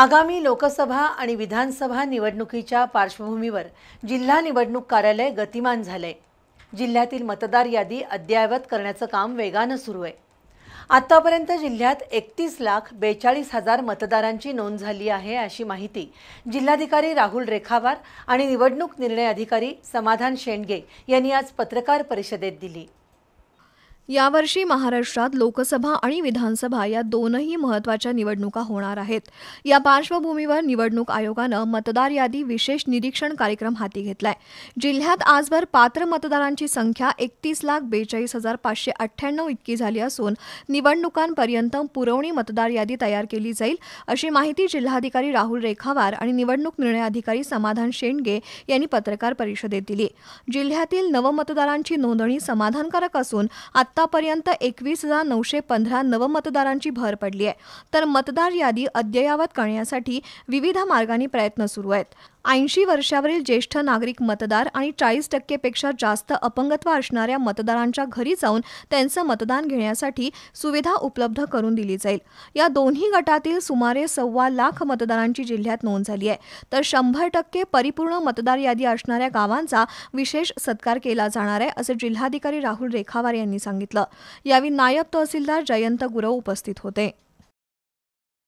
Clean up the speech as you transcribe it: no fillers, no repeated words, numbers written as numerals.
आगामी लोकसभा आणि विधानसभा निवडणुकीच्या पार्श्वभूमीवर जिल्हा निवडणूक कार्यालय गतिमान झाले। जिल्ह्यातील मतदार यादी अद्ययावत करण्याचं काम वेगानं सुरू आहे। आतापर्यंत जिल्ह्यात 31,42,000 मतदारांची नोंद झाली आहे अशी माहिती जिल्हाधिकारी राहुल रेखावार आणि निवडणूक निर्णय अधिकारी समाधान शेंडगे यांनी आज पत्रकार परिषदेत दिली। यावर्षी महाराष्ट्रात लोकसभा आणि विधानसभा या दोनही महत्त्वाच्या निवडणुका होणार आहेत। या पार्श्वभूमीवर निवडणूक आयोगानं मतदार यादी विशेष निरीक्षण कार्यक्रम हाती घेतलाय। जिल्ह्यात आजवर पात्र मतदारांची संख्या 31,42,598 इतकी झाली असून निवडणुकांपर्यंत पुरवणी मतदार यादी तयार केली जाईल अशी माहिती जिल्हाधिकारी राहुल रेखावार आणि निवडणूक निर्णय अधिकारी समाधान शेंडगे यांनी पत्रकार परिषदेत दिली। जिल्ह्यातील नवमतदारांची नोंदणी समाधानकारक असून आतापर्यंत 21,915 नवमतदारांची भर पडली आहे, तर मतदार यादी अद्ययावत करण्यासाठी विविध मार्गांनी प्रयत्न सुरू आहेत। 80 वर्षावरील ज्येष्ठ नागरिक मतदार आणि 40% पेक्षा जास्त अपंगत्व असणाऱ्या मतदारांच्या घरी जाऊन त्यांचं मतदान घेण्यासाठी सुविधा उपलब्ध करून दिली जाईल। या दोन्ही गटातील सुमारे 1.25 लाख मतदारांची जिल्ह्यात नोंद झाली आहे, तर 100% परिपूर्ण मतदार यादी असणाऱ्या गावांचा विशेष सत्कार केला जाणार आहे, असे जिल्हाधिकारी राहुल रेखावार यांनी सांगितलं। यावेळी नायब तहसीलदार जयंत गुरव उपस्थित होते।